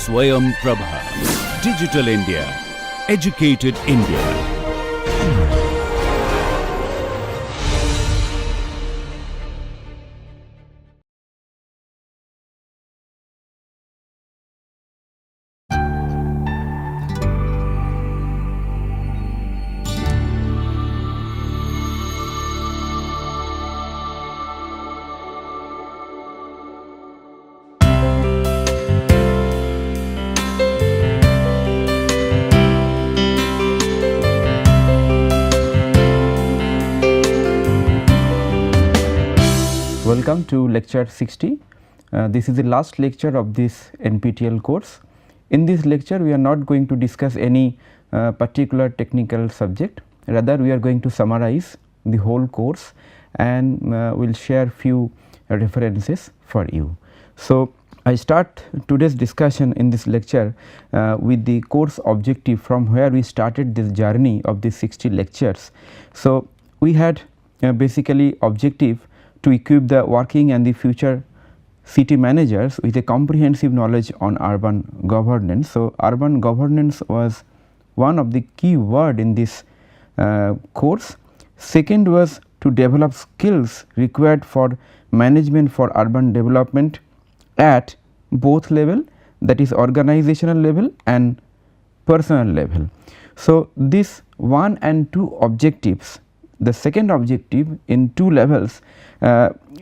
Swayam Prabha. Digital India. Educated India. Welcome to lecture 60. This is the last lecture of this NPTEL course. In this lecture we are not going to discuss any particular technical subject, rather we are going to summarize the whole course and we will share few references for you. So, I start today's discussion in this lecture with the course objective from where we started this journey of these 60 lectures. So, we had basically objective to equip the working and the future city managers with a comprehensive knowledge on urban governance. So, urban governance was one of the key word in this course. Second was to develop skills required for management for urban development at both level, that is organizational level and personal level. So, this 1 and 2 objectives, the second objective in 2 levels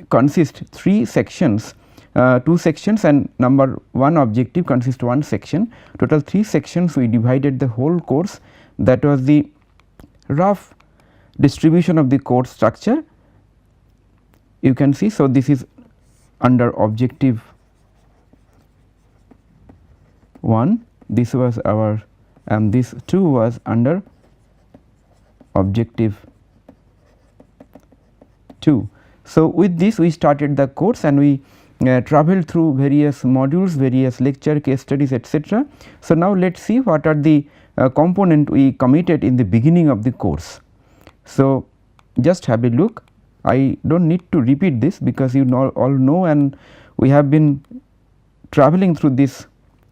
consist 3 sections, 2 sections and number 1 objective consists 1 section, total 3 sections we divided the whole course. That was the rough distribution of the course structure you can see. So, this is under objective 1, this was our and this 2 was under objective 2. So, with this we started the course and we traveled through various modules, various lecture, case studies, etc. So, now let us see what are the component we committed in the beginning of the course. So, just have a look. I do not need to repeat this because you all know and we have been traveling through this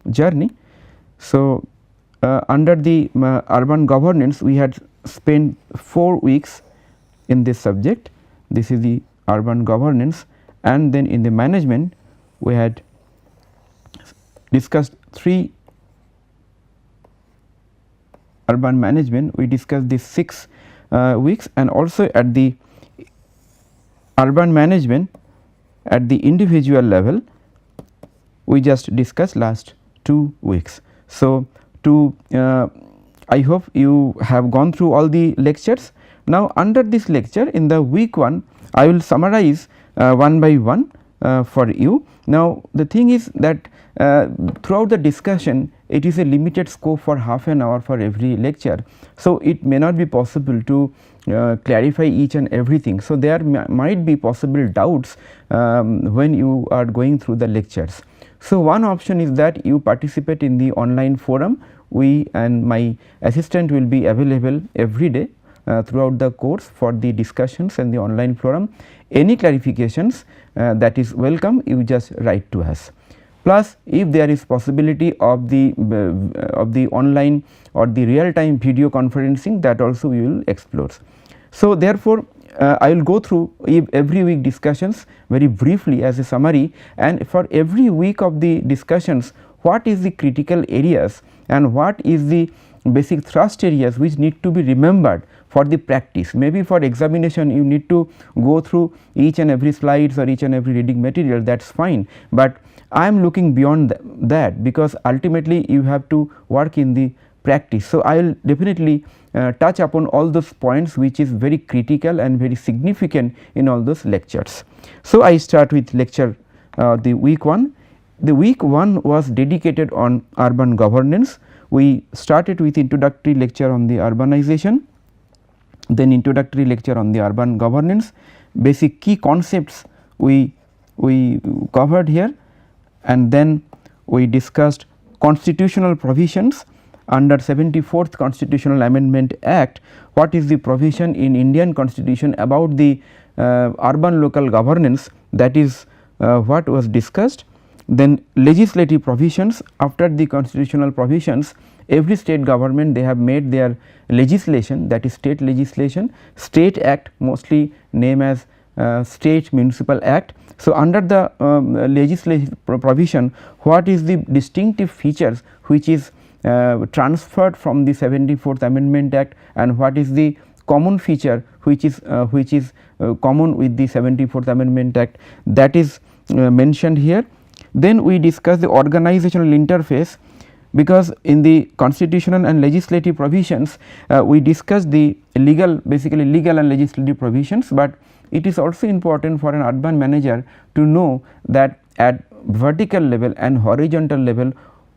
journey. So, under the urban governance we had spent 4 weeks in this subject. This is the urban governance, and then in the management we had discussed 3 urban management, we discussed this 6 weeks, and also at the urban management at the individual level we just discussed last 2 weeks. So, to I hope you have gone through all the lectures. Now, under this lecture in the week 1 I will summarize one by one for you. Now, the thing is that throughout the discussion it is a limited scope for half an hour for every lecture. So, it may not be possible to clarify each and everything. So, there might be possible doubts when you are going through the lectures. So, one option is that you participate in the online forum. We and my assistant will be available every day throughout the course for the discussions and the online forum. Any clarifications that is welcome, you just write to us. Plus, if there is possibility of the online or the real time video conferencing, that also we will explore. So, therefore, I will go through every week discussions very briefly as a summary, and for every week of the discussions what is the critical areas and what is the basic thrust areas which need to be remembered for the practice. Maybe for examination you need to go through each and every slides or each and every reading material, that is fine, but I am looking beyond that because ultimately you have to work in the practice. So, I will definitely touch upon all those points which is very critical and very significant in all those lectures. So, I start with lecture the week 1. The week 1 was dedicated on urban governance. We started with introductory lecture on the urbanization, then introductory lecture on the urban governance, basic key concepts we covered here, and then we discussed constitutional provisions under 74th Constitutional Amendment Act. What is the provision in Indian Constitution about the urban local governance, that is what was discussed. Then legislative provisions, after the constitutional provisions, every state government they have made their legislation, that is state legislation, state act, mostly named as state municipal act. So, under the legislative provision, what is the distinctive features which is transferred from the 74th Amendment Act, and what is the common feature which is common with the 74th Amendment Act, that is mentioned here. Then we discuss the organizational interface, because in the constitutional and legislative provisions we discuss the basically legal and legislative provisions, but it is also important for an urban manager to know that at vertical level and horizontal level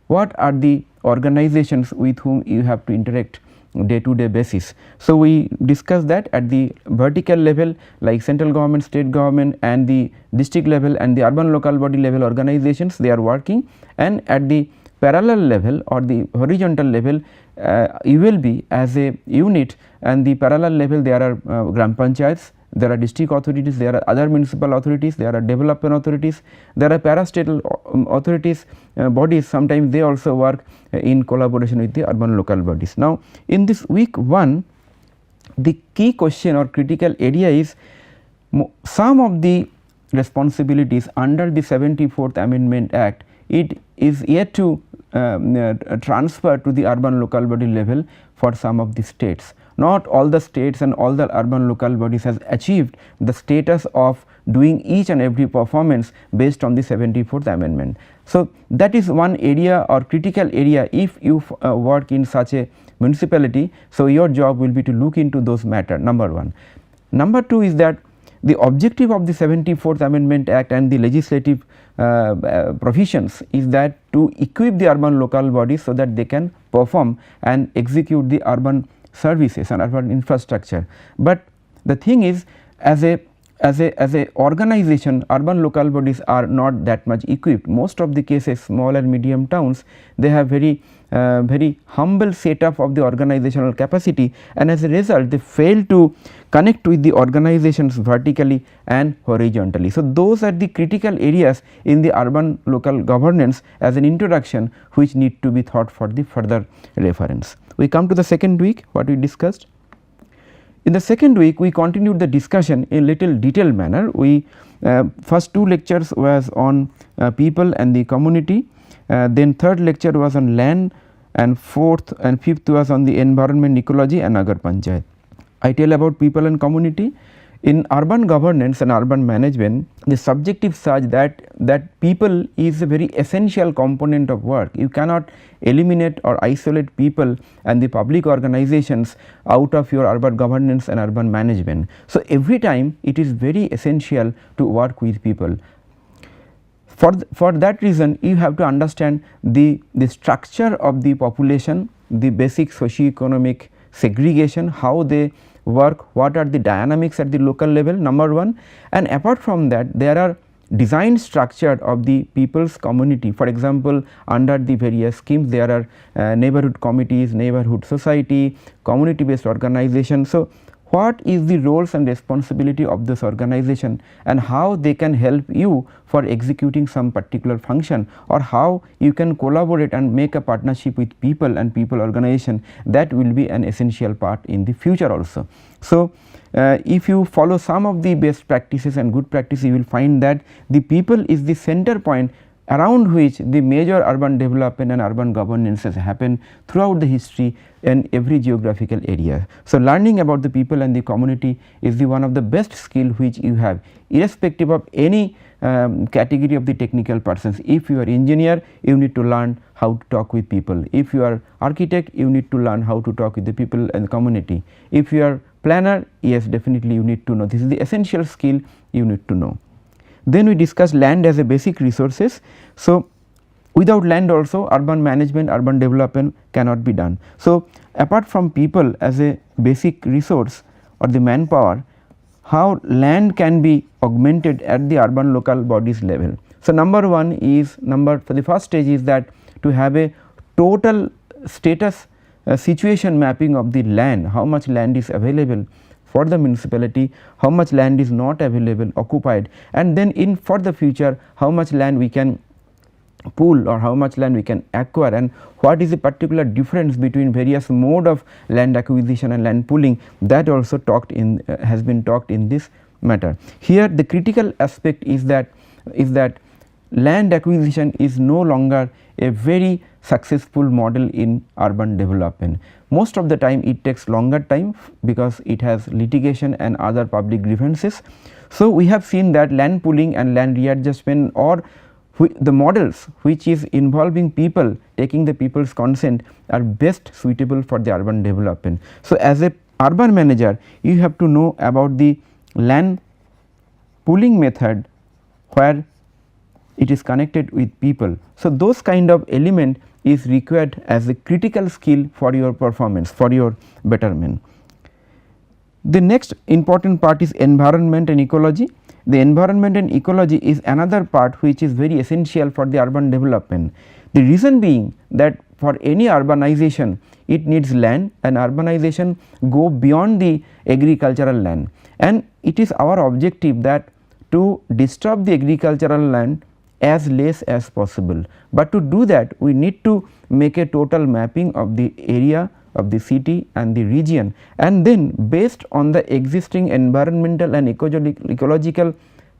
what are the organizations with whom you have to interact day to day basis. So, we discuss that at the vertical level like central government, state government, and the district level and the urban local body level organizations they are working, and at the parallel level or the horizontal level you will be as a unit, and the parallel level there are gram panchayats, there are district authorities, there are other municipal authorities, there are development authorities, there are parastatal authorities bodies, sometimes they also work in collaboration with the urban local bodies. Now, in this week 1 the key question or critical area is some of the responsibilities under the 74th Amendment Act, it is yet to transfer to the urban local body level for some of the states. Not all the states and all the urban local bodies has achieved the status of doing each and every performance based on the 74th Amendment. So, that is one area or critical area if you work in such a municipality. So, your job will be to look into those matter, number 1. Number 2 is that the objective of the 74th Amendment Act and the legislative provisions is that to equip the urban local bodies so that they can perform and execute the urban services and urban infrastructure. But the thing is, as a organization, urban local bodies are not that much equipped. Most of the cases small and medium towns they have very humble setup of the organizational capacity, and as a result they fail to connect with the organizations vertically and horizontally. So, those are the critical areas in the urban local governance as an introduction which need to be thought for the further reference. We come to the second week, what we discussed. In the second week we continued the discussion in little detailed manner. We first 2 lectures was on people and the community, then third lecture was on land, and fourth and fifth was on the environment, ecology and Nagar Panchayat. I tell about people and community. In urban governance and urban management, the subjective such that people is a very essential component of work. You cannot eliminate or isolate people and the public organizations out of your urban governance and urban management. So, every time it is very essential to work with people. For that reason you have to understand the structure of the population, the basic socio-economic segregation, how they work, what are the dynamics at the local level, number 1, and apart from that there are design structure of the people's community. For example, under the various schemes there are neighborhood committees, neighborhood society, community based organization. So, what is the roles and responsibility of this organization and how they can help you for executing some particular function, or how you can collaborate and make a partnership with people and people organization, that will be an essential part in the future also. So, if you follow some of the best practices and good practice, you will find that the people is the center point around which the major urban development and urban governance has happened throughout the history in every geographical area. So, learning about the people and the community is the one of the best skill which you have, irrespective of any category of the technical persons. If you are engineer, you need to learn how to talk with people. If you are architect, you need to learn how to talk with the people and the community. If you are planner, yes, definitely you need to know. This is the essential skill you need to know. Then we discuss land as a basic resources. So, without land also urban management, urban development cannot be done. So, apart from people as a basic resource or the manpower, how land can be augmented at the urban local bodies level. So, number 1 is for the first stage is that to have a total status situation mapping of the land, how much land is available for the municipality, how much land is not available occupied, and then for the future how much land we can pool or how much land we can acquire, and what is the particular difference between various mode of land acquisition and land pooling, that also talked in has been talked in this matter. Here the critical aspect is that land acquisition is no longer a very successful model in urban development. Most of the time it takes longer time because it has litigation and other public grievances. So, we have seen that land pooling and land readjustment, or the models which is involving people, taking the people's consent, are best suitable for the urban development. So, as a urban manager you have to know about the land pooling method where it is connected with people. So, those kind of element is required as a critical skill for your performance, for your betterment. The next important part is environment and ecology. The environment and ecology is another part which is very essential for the urban development. The reason being that for any urbanization it needs land, and urbanization go beyond the agricultural land, and it is our objective that to disturb the agricultural land as less as possible. But to do that we need to make a total mapping of the area of the city and the region, and then based on the existing environmental and ecological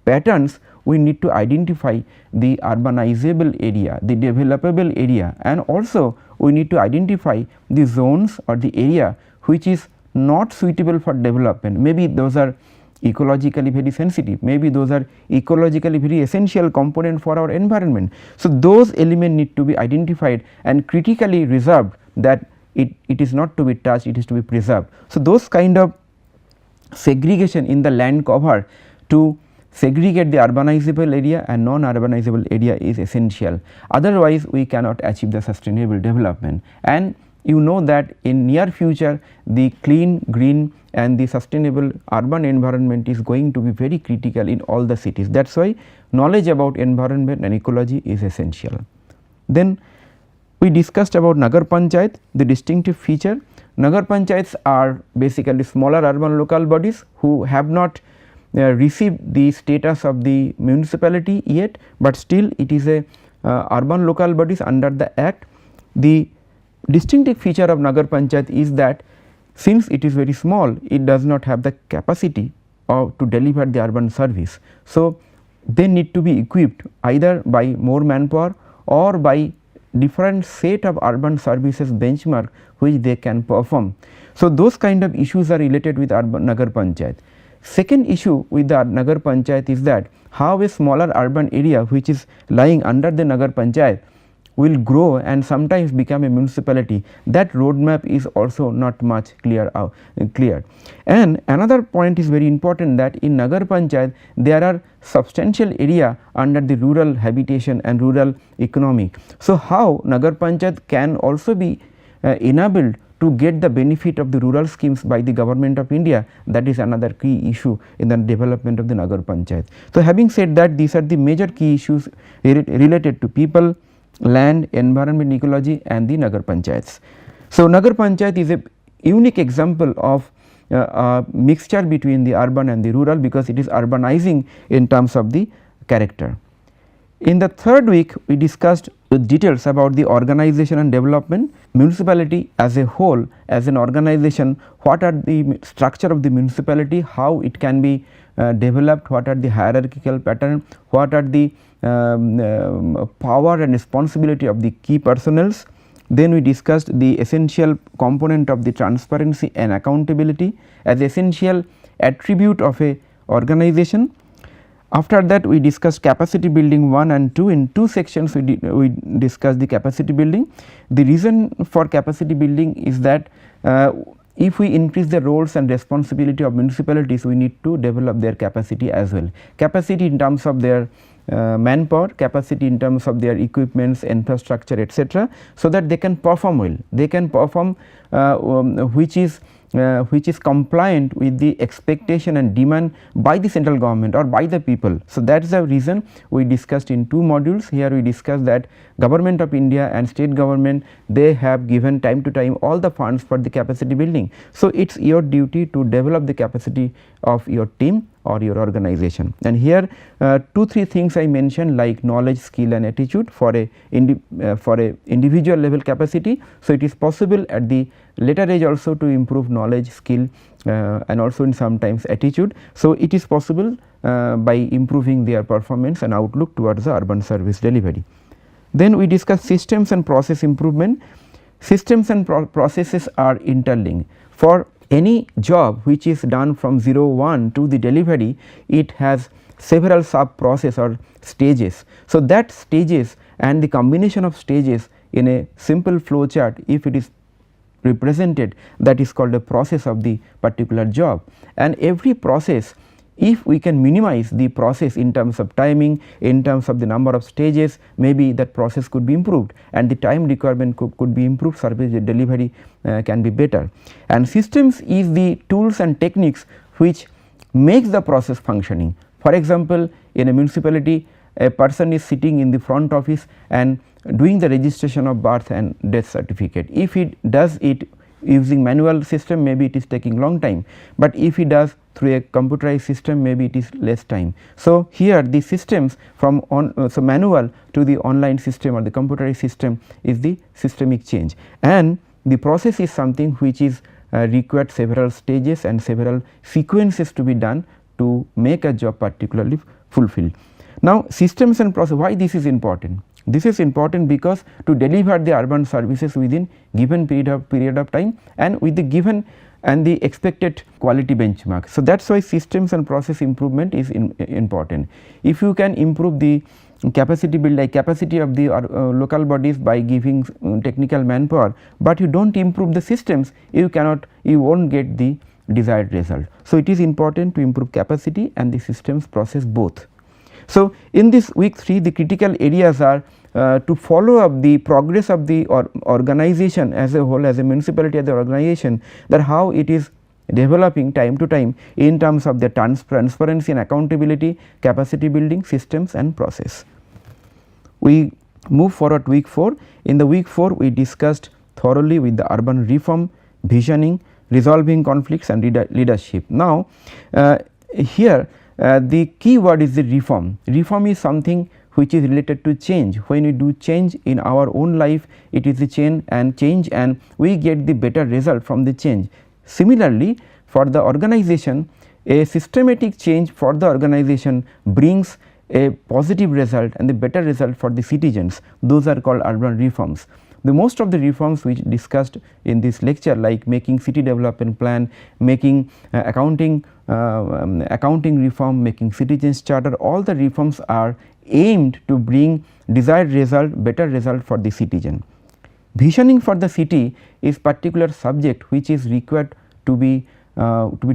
patterns we need to identify the urbanizable area, the developable area, and also we need to identify the zones or the area which is not suitable for development. Maybe those are ecologically very sensitive, maybe those are ecologically very essential component for our environment. So, those elements need to be identified and critically reserved, that it is not to be touched, it is to be preserved. So, those kind of segregation in the land cover to segregate the urbanizable area and non-urbanizable area is essential, otherwise we cannot achieve the sustainable development. And you know that in near future the clean, green and the sustainable urban environment is going to be very critical in all the cities. That is why knowledge about environment and ecology is essential. Then we discussed about Nagar Panchayat, the distinctive feature. Nagar Panchayats are basically smaller urban local bodies who have not received the status of the municipality yet, but still it is a urban local bodies under the act. The distinctive feature of Nagar Panchayat is that since it is very small, it does not have the capacity to deliver the urban service. So, they need to be equipped either by more manpower or by different set of urban services benchmark which they can perform. So, those kind of issues are related with Nagar Panchayat. Second issue with the Nagar Panchayat is that how a smaller urban area which is lying under the Nagar Panchayat will grow and sometimes become a municipality. That roadmap is also not much clear. And another point is very important, that in Nagar Panchayat there are substantial area under the rural habitation and rural economy. So, how Nagar Panchayat can also be enabled to get the benefit of the rural schemes by the government of India, that is another key issue in the development of the Nagar Panchayat. So, having said that, these are the major key issues related to people, land, environment, ecology and the Nagar Panchayats. So, Nagar Panchayat is a unique example of a mixture between the urban and the rural, because it is urbanizing in terms of the character. In the third week we discussed with details about the organization and development, municipality as a whole, as an organization, what are the structure of the municipality, how it can be developed, what are the hierarchical pattern, what are the power and responsibility of the key personnels. Then we discussed the essential component of the transparency and accountability as essential attribute of a organization. After that we discussed capacity building 1 and 2. In 2 sections we discussed the capacity building. The reason for capacity building is that if we increase the roles and responsibility of municipalities, we need to develop their capacity as well. Capacity in terms of their manpower, capacity in terms of their equipments, infrastructure, etc., so that they can perform well, they can perform which is compliant with the expectation and demand by the central government or by the people. So, that is the reason we discussed in 2 modules. Here we discussed that government of India and state government, they have given time to time all the funds for the capacity building. So, it is your duty to develop the capacity of your team or your organization. And here 2-3 things I mentioned, like knowledge, skill and attitude for a individual level capacity. So, it is possible at the later age also to improve knowledge, skill and also in sometimes attitude. So, it is possible by improving their performance and outlook towards the urban service delivery. Then we discuss systems and process improvement. Systems and processes are interlinked. For any job which is done from 0-1 to the delivery, it has several sub process or stages. So, that stages and the combination of stages in a simple flow chart, if it is represented, that is called a process of the particular job. And every process, if we can minimize the process in terms of timing, in terms of the number of stages, maybe that process could be improved and the time requirement could be improved, service delivery can be better. And systems is the tools and techniques which makes the process functioning. For example, in a municipality, a person is sitting in the front office and doing the registration of birth and death certificate. If he does it using manual system, maybe it is taking long time, but if he does through a computerized system, maybe it is less time. So, here the systems from manual to the online system or the computerized system is the systemic change, and the process is something which is required several stages and several sequences to be done to make a job particularly fulfilled. Now, systems and process, why this is important? This is important because to deliver the urban services within given period of time and with the given and the expected quality benchmark. So, that is why systems and process improvement is important. If you can improve the capacity capacity of the local bodies by giving technical manpower, but you do not improve the systems, you will not get the desired result. So, it is important to improve capacity and the systems process both. So, in this week 3, the critical areas are to follow up the progress of the organization as a whole, as a municipality as an organization, that how it is developing time to time in terms of the transparency and accountability, capacity building, systems and process. We move forward to week 4. In the week 4, we discussed thoroughly with the urban reform, visioning, resolving conflicts and leadership. Now, here the key word is the reform. Reform is something which is related to change. When we do change in our own life, it is the change and we get the better result from the change. Similarly, for the organization, a systematic change for the organization brings a positive result and the better result for the citizens. Those are called urban reforms. The most of the reforms which discussed in this lecture, like making city development plan, making accounting reform, making citizens charter, all the reforms are aimed to bring desired result, better result for the citizen. Visioning for the city is particular subject which is required to be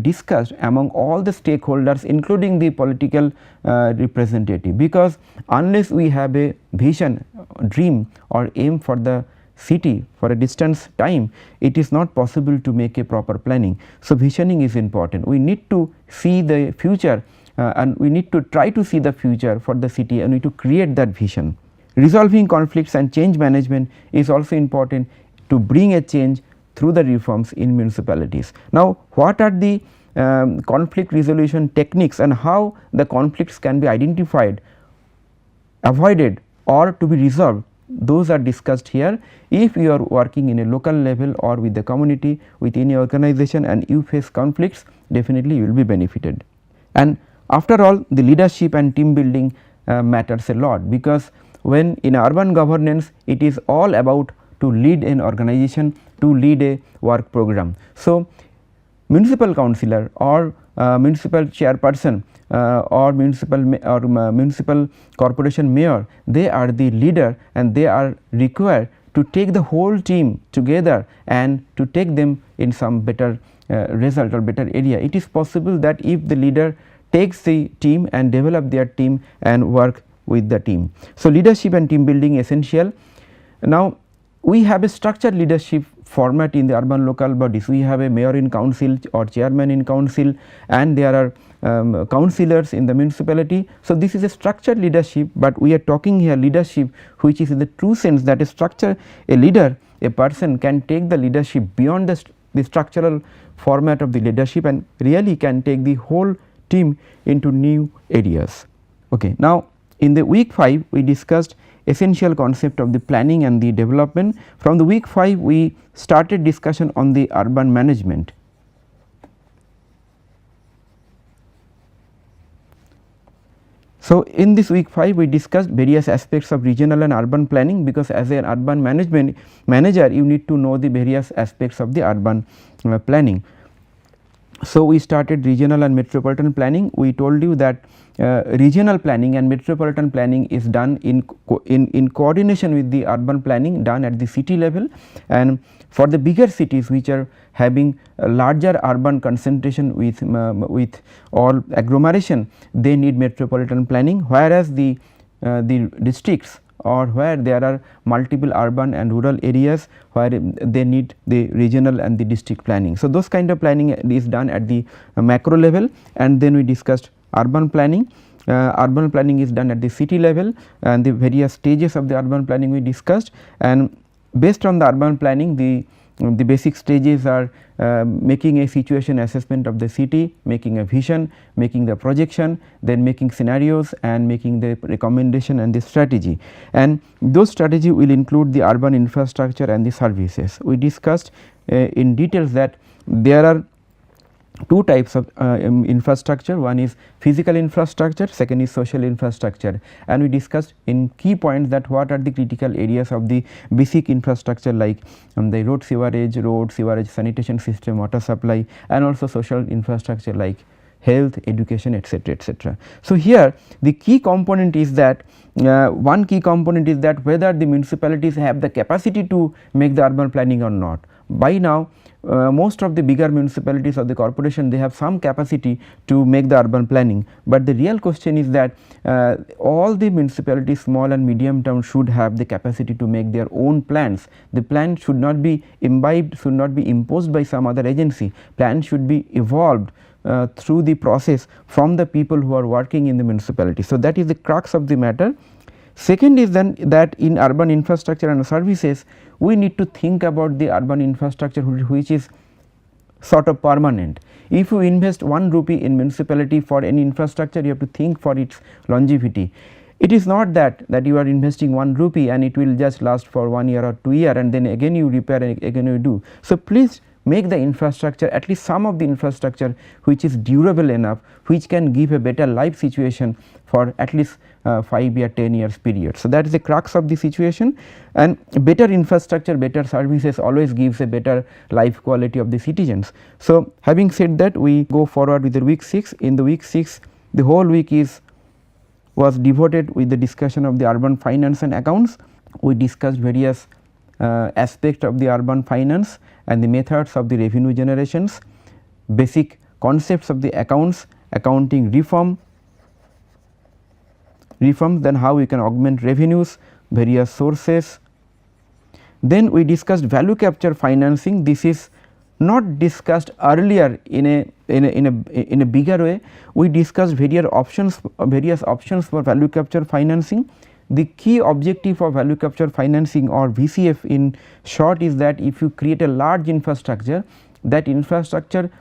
discussed among all the stakeholders, including the political representative, because unless we have a vision, dream or aim for the city for a distance time, it is not possible to make a proper planning. So, visioning is important. We need to see the future and we need to try to see the future for the city and we need to create that vision. Resolving conflicts and change management is also important to bring a change through the reforms in municipalities. Now, what are the conflict resolution techniques and how the conflicts can be identified, avoided or to be resolved? Those are discussed here. If you are working in a local level or with the community, with any organization and you face conflicts, definitely you will be benefited. And after all, the leadership and team building matters a lot, because when in urban governance, it is all about to lead an organization, to lead a work program. So, municipal councillor or municipal chairperson or municipal corporation mayor, they are the leader and they are required to take the whole team together and to take them in some better result or better area. It is possible that if the leader takes the team and develop their team and work with the team. So, leadership and team building essential. Now, we have a structured leadership format in the urban local bodies. We have a mayor in council or chairman in council and there are councillors in the municipality. So, this is a structured leadership, but we are talking here leadership which is in the true sense that a structure, a leader, a person can take the leadership beyond the structural format of the leadership and really can take the whole team into new areas. Okay. Now, in the week 5 we discussed essential concept of the planning and the development. From the week 5 we started discussion on the urban management. So, in this week 5 we discussed various aspects of regional and urban planning, because as an urban management manager you need to know the various aspects of the urban planning. So, we started regional and metropolitan planning. We told you that regional planning and metropolitan planning is done in coordination with the urban planning done at the city level, and for the bigger cities which are having a larger urban concentration with or agglomeration, they need metropolitan planning, whereas the districts or where there are multiple urban and rural areas where they need the regional and the district planning. So, those kind of planning is done at the macro level, and then we discussed urban planning. Urban planning is done at the city level, and the various stages of the urban planning we discussed, and based on the urban planning the basic stages are making a situation assessment of the city, making a vision, making the projection, then making scenarios and making the recommendation and the strategy, and those strategy will include the urban infrastructure and the services. We discussed in details that there are two types of infrastructure. One is physical infrastructure, second is social infrastructure, and we discussed in key points that what are the critical areas of the basic infrastructure, like the road sewerage, sanitation system, water supply, and also social infrastructure like health, education, etc., etc. So, here the key component is that one key component is that whether the municipalities have the capacity to make the urban planning or not. By now most of the bigger municipalities or the corporation, they have some capacity to make the urban planning, but the real question is that all the municipalities, small and medium towns, should have the capacity to make their own plans. The plan should not be imbibed, should not be imposed by some other agency. Plan should be evolved through the process from the people who are working in the municipality. So, that is the crux of the matter. Second is then that in urban infrastructure and services, we need to think about the urban infrastructure which is sort of permanent. If you invest 1 rupee in municipality for any infrastructure, you have to think for its longevity. It is not that you are investing 1 rupee and it will just last for 1 year or 2 years and then again you repair and again you do. So, please make the infrastructure, at least some of the infrastructure which is durable enough, which can give a better life situation for at least 5 year 10 years period. So, that is the crux of the situation, and better infrastructure, better services always gives a better life quality of the citizens. So, having said that, we go forward with the week 6. In the week 6, the whole week was devoted with the discussion of the urban finance and accounts. We discussed various aspects of the urban finance and the methods of the revenue generations, basic concepts of the accounts, accounting reform, then how we can augment revenues, various sources. Then we discussed value capture financing. This is not discussed earlier in a bigger way. We discussed various options for value capture financing. The key objective of value capture financing, or VCF in short, is that if you create a large infrastructure, that infrastructure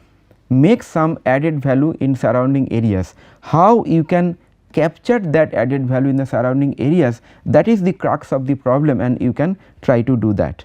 makes some added value in surrounding areas. How you can capture that added value in the surrounding areas, that is the crux of the problem, and you can try to do that.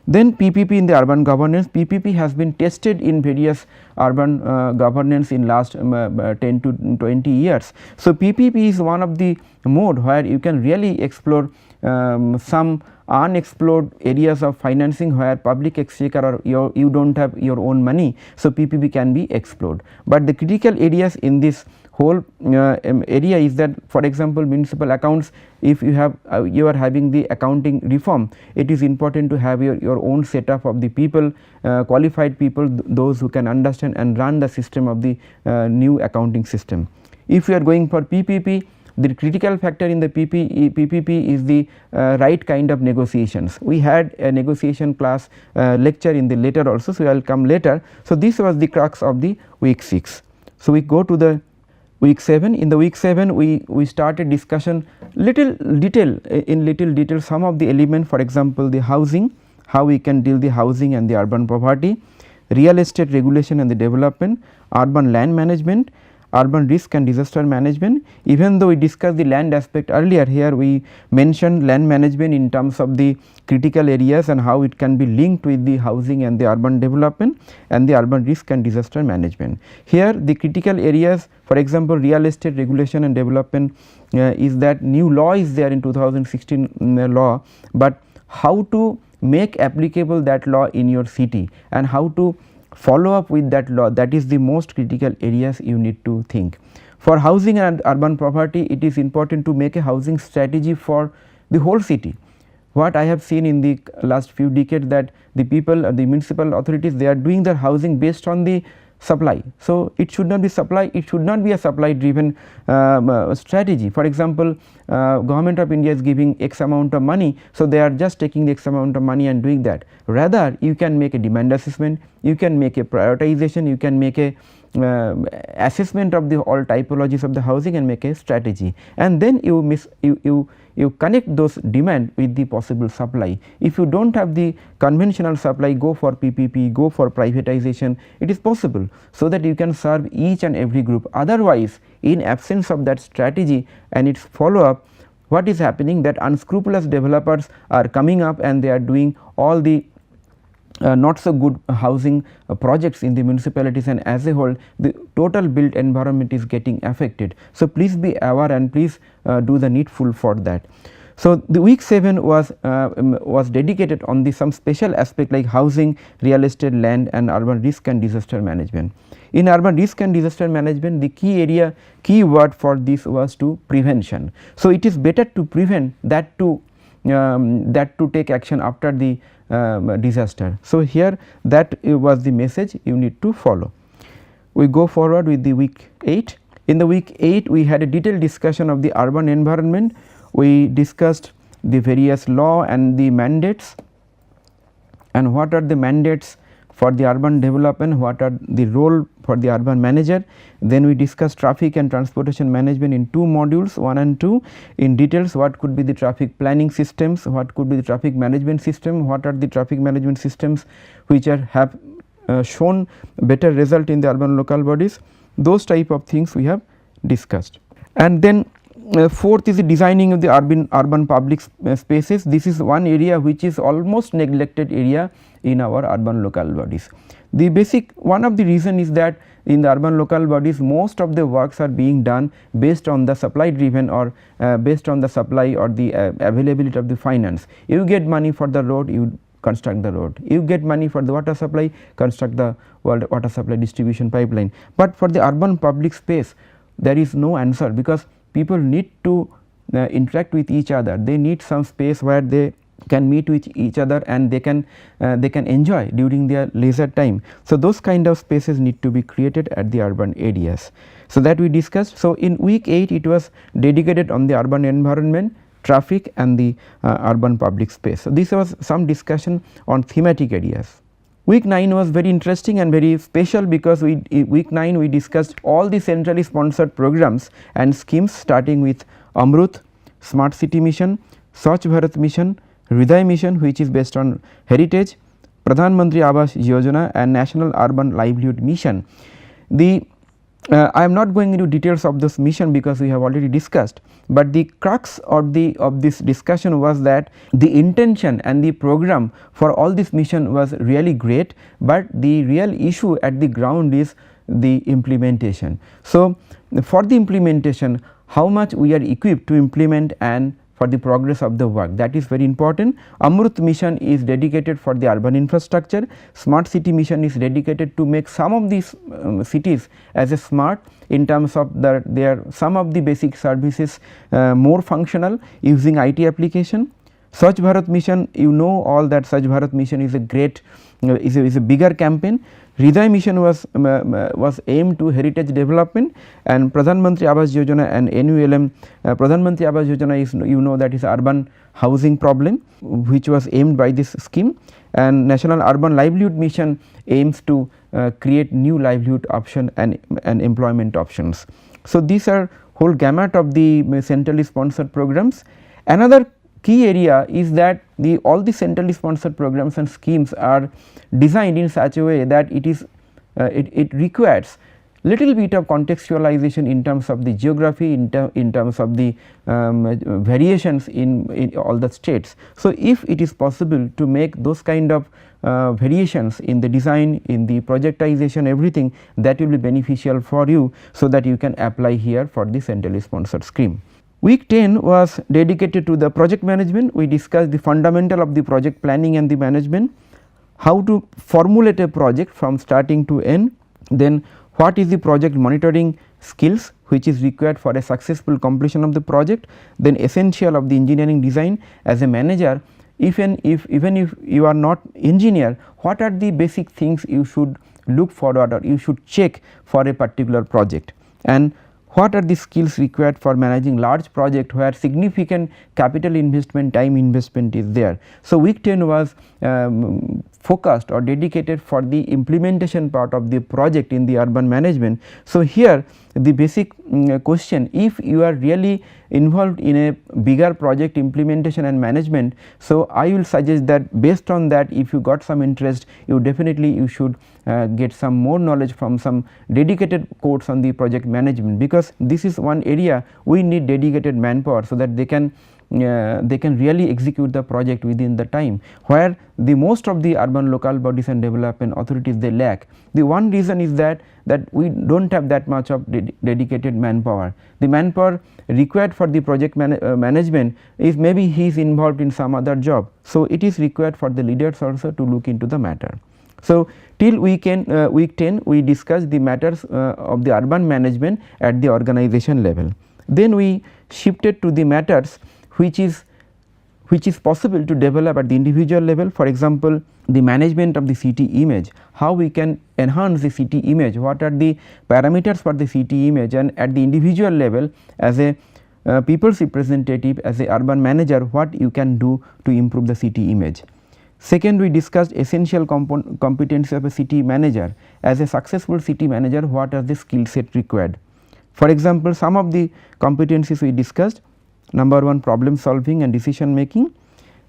Then PPP in the urban governance. PPP has been tested in various urban governance in last 10 to 20 years. So, PPP is one of the mode where you can really explore some unexplored areas of financing where public exchequer or you do not have your own money. So, PPP can be explored, but the critical areas in this whole area is that, for example, municipal accounts, if you have you are having the accounting reform, it is important to have your own setup of the people, qualified people, those who can understand and run the system of the new accounting system. If you are going for PPP, the critical factor in the PPP is the right kind of negotiations. We had a negotiation class lecture in the later also, so I will come later. So, this was the crux of the week 6. So, we go to the week 7. In the week 7, we started discussion in little detail some of the element, for example, the housing, how we can deal the housing and the urban poverty, real estate regulation and the development, urban land management, urban risk and disaster management. Even though we discussed the land aspect earlier, here we mentioned land management in terms of the critical areas and how it can be linked with the housing and the urban development and the urban risk and disaster management. Here the critical areas, for example, real estate regulation and development is that new law is there in 2016 law, but how to make applicable that law in your city and how to follow up with that law, that is the most critical areas you need to think. For housing and urban property, it is important to make a housing strategy for the whole city. What I have seen in the last few decades, that the people, the municipal authorities, they are doing their housing based on the supply. So, it should not be supply, it should not be a supply driven strategy. For example, government of India is giving x amount of money, so they are just taking the x amount of money and doing that. Rather, you can make a demand assessment, you can make a prioritization, you can make a assessment of the all typologies of the housing and make a strategy, and then you connect those demand with the possible supply. If you do not have the conventional supply, go for PPP, go for privatization, it is possible, so that you can serve each and every group. Otherwise, in absence of that strategy and its follow up, what is happening, that unscrupulous developers are coming up and they are doing all the not so good housing projects in the municipalities, and as a whole the total built environment is getting affected. So, please be aware and please do the needful for that. So, the week 7 was dedicated on the some special aspect like housing, real estate, land and urban risk and disaster management. In urban risk and disaster management, the key word for this was to prevention. So, it is better to prevent that to take action after the disaster. So, here that was the message you need to follow. We go forward with the week 8. In the week 8, we had a detailed discussion of the urban environment. We discussed the various law and the mandates, and what are the mandates for the urban development, what are the role for the urban manager. Then we discussed traffic and transportation management in 2 modules, 1 and 2, in details what could be the traffic planning systems, what could be the traffic management system, what are the traffic management systems which have shown better result in the urban local bodies. Those type of things we have discussed. And then fourth is the designing of the urban public spaces. This is one area which is almost neglected area in our urban local bodies. The basic one of the reason is that in the urban local bodies most of the works are being done based on the supply driven or based on the supply or the availability of the finance. You get money for the road, you construct the road, you get money for the water supply, construct the water supply distribution pipeline. But for the urban public space there is no answer, because people need to interact with each other, they need some space where they can meet with each other and they can enjoy during their leisure time. So, those kind of spaces need to be created at the urban areas. So, that we discussed. So, in week 8 it was dedicated on the urban environment, traffic and the urban public space. So, this was some discussion on thematic areas. Week 9 was very interesting and very special, because week 9 we discussed all the centrally sponsored programs and schemes, starting with Amrut, Smart City Mission, Swachh Bharat Mission, Hriday Mission which is based on heritage, Pradhan Mantri Awas Yojana and National Urban Livelihood Mission. I am not going into details of this mission because we have already discussed, but the crux of this discussion was that the intention and the program for all this mission was really great, but the real issue at the ground is the implementation. So, for the implementation, how much we are equipped to implement and for the progress of the work, that is very important. Amrut mission is dedicated for the urban infrastructure, Smart City Mission is dedicated to make some of these cities as a smart in terms of their some of the basic services more functional using IT application. Swachh Bharat Mission, you know all that Swachh Bharat Mission is a great is a bigger campaign. Hriday Mission was aimed to heritage development, and Pradhan Mantri Awas Yojana and NULM. Pradhan Mantri Awas Yojana is, you know, that is urban housing problem which was aimed by this scheme, and National Urban Livelihood Mission aims to create new livelihood option and employment options. So, these are whole gamut of the centrally sponsored programs. Another key area is that all the centrally sponsored programs and schemes are designed in such a way that it requires little bit of contextualization in terms of the geography, in terms of the variations in all the states. So, if it is possible to make those kind of variations in the design, in the projectization, everything, that will be beneficial for you, so that you can apply here for the centrally sponsored scheme. Week 10 was dedicated to the project management. We discussed the fundamental of the project planning and the management, how to formulate a project from starting to end, then what is the project monitoring skills which is required for a successful completion of the project, then essential of the engineering design. As a manager, even if you are not engineer, what are the basic things you should look forward or you should check for a particular project, and what are the skills required for managing large project where significant capital investment, time investment is there. So, week 10 was focused or dedicated for the implementation part of the project in the urban management. So, here the basic question, if you are really involved in a bigger project implementation and management, so I will suggest that based on that, if you got some interest, you should get some more knowledge from some dedicated course on the project management, because this is one area we need dedicated manpower, so that they can really execute the project within the time, where the most of the urban local bodies and development authorities, they lack. The one reason is that we do not have that much of dedicated manpower. The manpower required for the project management is maybe he is involved in some other job. So, it is required for the leaders also to look into the matter. So, till week 10 we discussed the matters of the urban management at the organization level. Then we shifted to the matters which is possible to develop at the individual level. For example, the management of the city image, how we can enhance the city image, what are the parameters for the city image, and at the individual level as a people's representative, as a urban manager, what you can do to improve the city image. Second, we discussed essential competencies of a city manager. As a successful city manager, what are the skill set required? For example, some of the competencies we discussed: number 1, problem solving and decision making,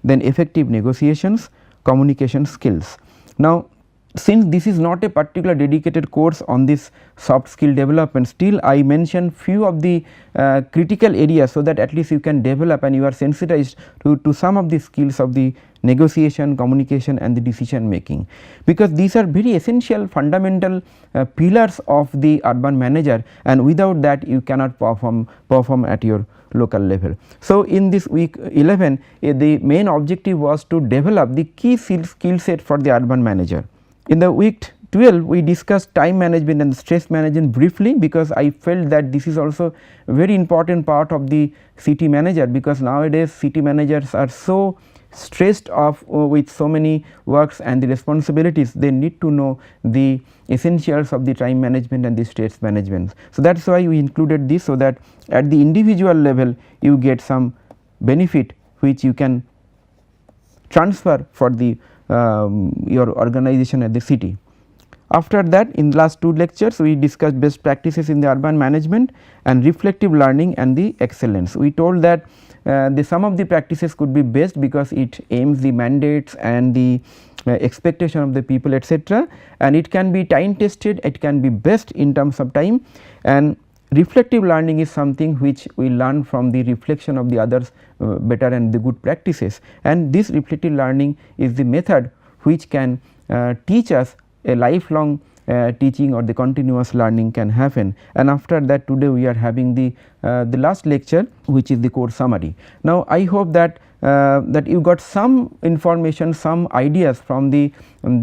then effective negotiations, communication skills. Now, since this is not a particular dedicated course on this soft skill development, still I mentioned few of the critical areas, so that at least you can develop and you are sensitized to some of the skills of the negotiation, communication and the decision making, because these are very essential fundamental pillars of the urban manager, and without that you cannot perform at your local level. So, in this week 11 the main objective was to develop the key skill set for the urban manager. In the week 12 we discussed time management and stress management briefly, because I felt that this is also a very important part of the city manager, because nowadays city managers are so stressed off with so many works and the responsibilities. They need to know the essentials of the time management and the stress management. So, that is why we included this, so that at the individual level you get some benefit which you can transfer for the your organization at the city. After that, in the last 2 lectures we discussed best practices in the urban management and reflective learning and the excellence. We told that some of the practices could be best because it aims the mandates and the expectation of the people, etc., and it can be time tested, it can be best in terms of time, and reflective learning is something which we learn from the reflection of the others better and the good practices, and this reflective learning is the method which can teach us a lifelong teaching, or the continuous learning can happen. And after that, today we are having the last lecture, which is the course summary. Now, I hope that you got some information, some ideas from the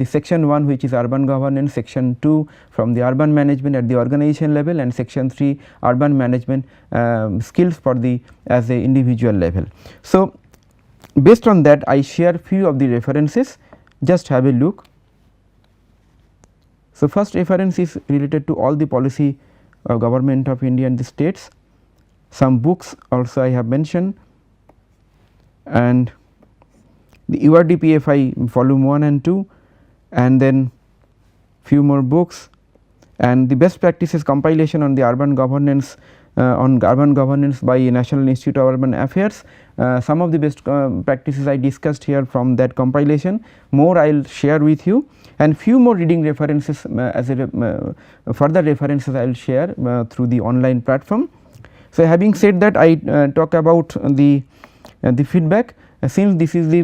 section 1, which is urban governance, section 2 from the urban management at the organization level, and section 3 urban management skills for the as a individual level. So, based on that I share few of the references, just have a look. So, first reference is related to all the policy of government of India and the states. Some books also I have mentioned, and the URDPFI volume 1 and 2, and then few more books, and the best practices compilation on the urban governance on urban governance by National Institute of Urban Affairs. Some of the best practices I discussed here from that compilation. More I will share with you, and few more reading references as a further references I will share through the online platform. So, having said that, I talk about the feedback. Since this is the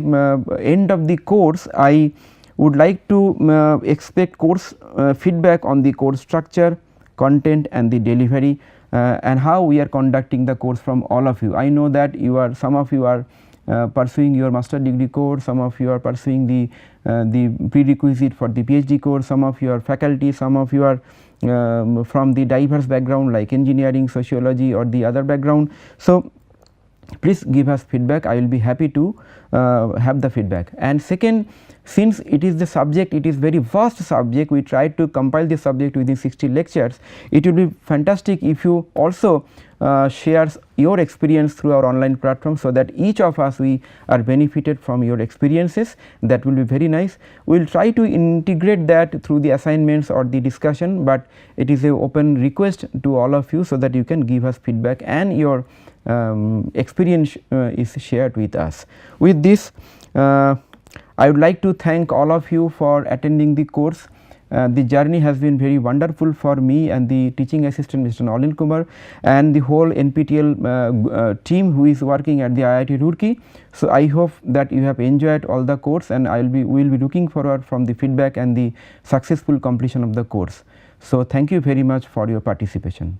end of the course, I would like to expect course feedback on the course structure, content and the delivery, and how we are conducting the course from all of you. I know that some of you are pursuing your master degree course, some of you are pursuing the prerequisite for the PhD course, some of you are faculty, some of you are from the diverse background like engineering, sociology or the other background. So, please give us feedback. I will be happy to have the feedback. And second, since it is the subject, it is very vast subject, we try to compile the subject within 60 lectures. It will be fantastic if you also share your experience through our online platform, so that each of us we are benefited from your experiences. That will be very nice. We will try to integrate that through the assignments or the discussion, but it is a open request to all of you, so that you can give us feedback and your experience is shared with us. With this, I would like to thank all of you for attending the course. The journey has been very wonderful for me and the teaching assistant Mr. Nalin Kumar and the whole NPTEL team who is working at the IIT Roorkee. So, I hope that you have enjoyed all the course, and we will be looking forward from the feedback and the successful completion of the course. So, thank you very much for your participation.